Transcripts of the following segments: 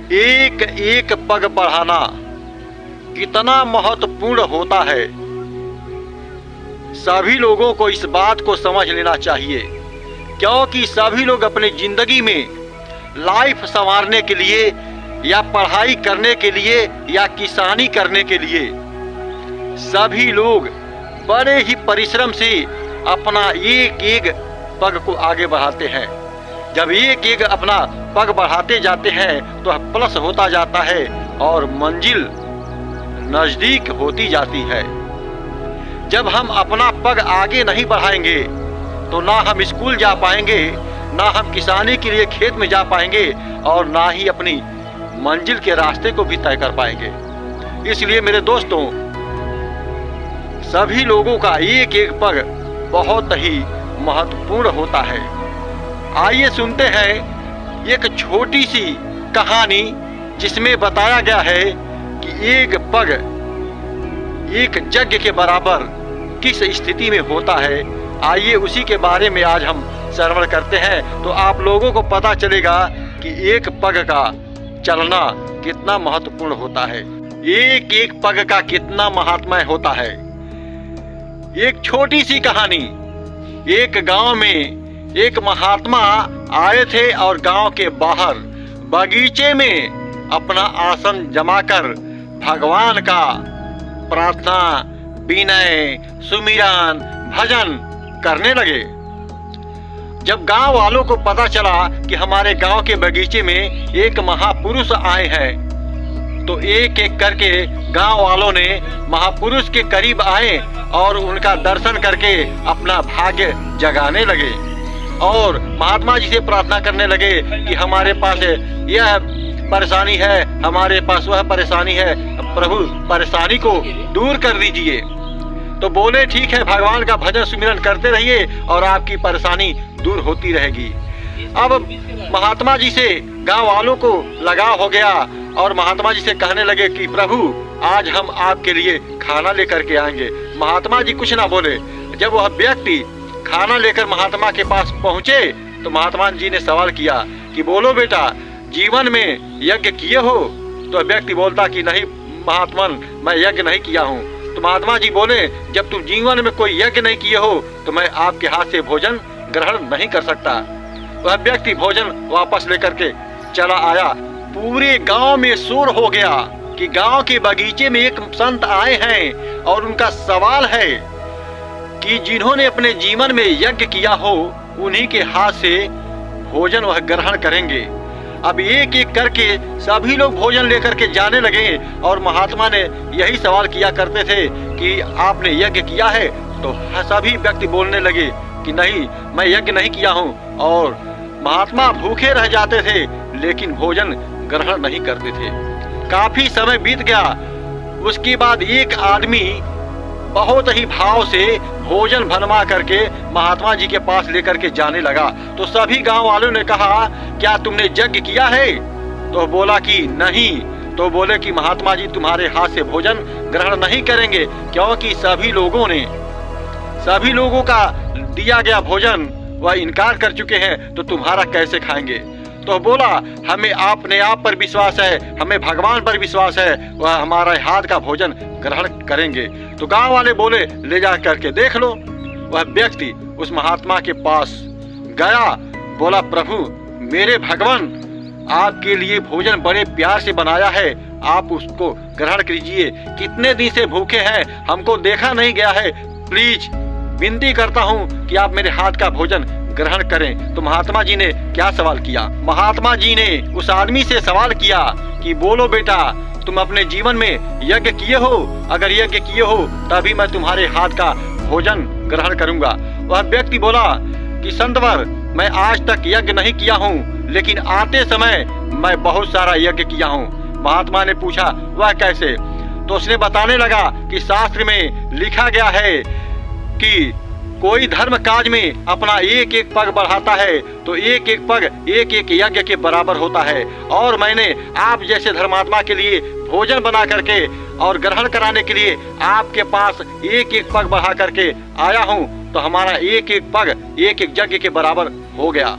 एक एक पग बढ़ाना कितना महत्वपूर्ण होता है, सभी लोगों को इस बात को समझ लेना चाहिए। क्योंकि सभी लोग अपनी जिंदगी में लाइफ संवारने के लिए या पढ़ाई करने के लिए या किसानी करने के लिए सभी लोग बड़े ही परिश्रम से अपना एक एक पग को आगे बढ़ाते हैं। जब एक एक अपना पग बढ़ाते जाते हैं तो प्लस होता जाता है और मंजिल नजदीक होती जाती है। जब हम अपना पग आगे नहीं बढ़ाएंगे तो ना हम स्कूल जा पाएंगे, ना हम किसानी के लिए खेत में जा पाएंगे और ना ही अपनी मंजिल के रास्ते को भी तय कर पाएंगे। इसलिए मेरे दोस्तों, सभी लोगों का एक एक पग बहुत ही महत्वपूर्ण होता है। आइए सुनते हैं एक छोटी सी कहानी जिसमें बताया गया है कि एक पग एक यज्ञ के बराबर किस स्थिति में होता है। आइए उसी के बारे में आज हम श्रवण करते हैं तो आप लोगों को पता चलेगा कि एक पग का चलना कितना महत्वपूर्ण होता है, एक एक पग का कितना महात्म्य होता है। एक छोटी सी कहानी। एक गांव में एक महात्मा आए थे और गांव के बाहर बगीचे में अपना आसन जमाकर भगवान का प्रार्थना, विनय, सुमिरन, भजन करने लगे। जब गांव वालों को पता चला कि हमारे गांव के बगीचे में एक महापुरुष आए हैं तो एक एक करके गांव वालों ने महापुरुष के करीब आए और उनका दर्शन करके अपना भाग्य जगाने लगे और महात्मा जी से प्रार्थना करने लगे कि हमारे पास यह परेशानी है, हमारे पास वह परेशानी है, प्रभु परेशानी को दूर कर दीजिए। तो बोले ठीक है, भगवान का भजन सुमिरन करते रहिए और आपकी परेशानी दूर होती रहेगी। अब महात्मा जी से गांव वालों को लगाव हो गया और महात्मा जी से कहने लगे कि प्रभु आज हम आपके लिए खाना लेकर के आएंगे। महात्मा जी कुछ ना बोले। जब वह व्यक्ति खाना लेकर महात्मा के पास पहुंचे तो महात्मा जी ने सवाल किया कि बोलो बेटा, जीवन में यज्ञ किए हो? तो व्यक्ति बोलता कि नहीं महात्मन, मैं यज्ञ नहीं किया हूँ। तो महात्मा जी बोले जब तुम जीवन में कोई यज्ञ नहीं किए हो तो मैं आपके हाथ से भोजन ग्रहण नहीं कर सकता। वह व्यक्ति भोजन वापस लेकर के चला आया। पूरे गांव में शोर हो गया कि गांव के बगीचे में एक संत आए हैं और उनका सवाल है कि जिन्होंने अपने जीवन में यज्ञ किया हो उन्हीं के हाथ से भोजन वह ग्रहण करेंगे। अब एक एक करके सभी लोग भोजन लेकर के जाने लगे और महात्मा ने यही सवाल किया करते थे कि आपने यज्ञ किया है? तो सभी व्यक्ति बोलने लगे कि नहीं, मैं यज्ञ नहीं किया हूँ। और महात्मा भूखे रह जाते थे लेकिन भोजन ग्रहण नहीं करते थे। काफी समय बीत गया। उसके बाद एक आदमी बहुत ही भाव से भोजन बनवा करके महात्मा जी के पास लेकर के जाने लगा। तो सभी गांव वालों ने कहा क्या तुमने यज्ञ किया है? तो बोला कि नहीं। तो बोले कि महात्मा जी तुम्हारे हाथ से भोजन ग्रहण नहीं करेंगे क्योंकि सभी लोगों का दिया गया भोजन वह इनकार कर चुके हैं, तो तुम्हारा कैसे खाएंगे? तो बोला हमें अपने आप पर विश्वास है, हमें भगवान पर विश्वास है, वह हमारा हाथ का भोजन ग्रहण करेंगे। तो गांव वाले बोले ले जा करके देख लो। वह व्यक्ति उस महात्मा के पास गया, बोला प्रभु मेरे भगवान आपके लिए भोजन बड़े प्यार से बनाया है, आप उसको ग्रहण कीजिए। कितने दिन से भूखे हैं, हमको देखा नहीं गया है, प्लीज विनती करता हूँ कि आप मेरे हाथ का भोजन ग्रहण करें। तो महात्मा जी ने क्या सवाल किया? महात्मा जी ने उस आदमी से सवाल किया कि बोलो बेटा, तुम अपने जीवन में यज्ञ किए हो? अगर यज्ञ किए हो तभी मैं तुम्हारे हाथ का भोजन ग्रहण करूंगा। वह व्यक्ति बोला कि संतवर, मैं आज तक यज्ञ नहीं किया हूँ लेकिन आते समय मैं बहुत सारा यज्ञ किया हूँ। महात्मा ने पूछा वह कैसे? तो उसने बताने लगा कि शास्त्र में लिखा गया है कि कोई धर्म काज में अपना एक एक पग बढ़ाता है तो एक एक पग एक एक यज्ञ के बराबर होता है। और मैंने आप जैसे धर्मात्मा के लिए भोजन बना करके और ग्रहण कराने के लिए आपके पास एक एक पग बढ़ा करके आया हूँ, तो हमारा एक एक पग एक एक यज्ञ के बराबर हो गया।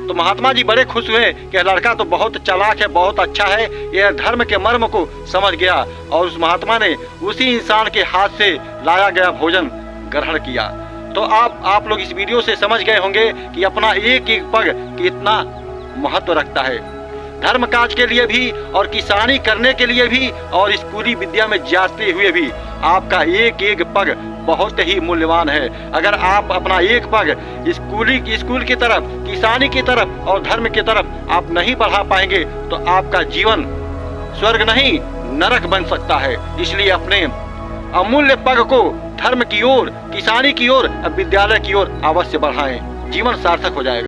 तो महात्मा जी बड़े खुश हुए कि यह लड़का तो बहुत चालाक है, बहुत अच्छा है, यह धर्म के मर्म को समझ गया। और उस महात्मा ने उसी इंसान के हाथ से लाया गया भोजन ग्रहण किया। तो आप लोग इस वीडियो से समझ गए होंगे कि अपना एक एक पग कितना महत्व रखता है, धर्म काज के लिए भी और किसानी करने के लिए भी और स्कूली विद्या में जाते हुए भी आपका एक एक पग बहुत ही मूल्यवान है। अगर आप अपना एक पग स्कूल की तरफ, किसानी की तरफ और धर्म की तरफ आप नहीं बढ़ा पाएंगे तो आपका जीवन स्वर्ग नहीं नरक बन सकता है। इसलिए अपने अमूल्य पग को धर्म की ओर, किसानी की ओर, विद्यालय की ओर अवश्य बढ़ाएं, जीवन सार्थक हो जाएगा।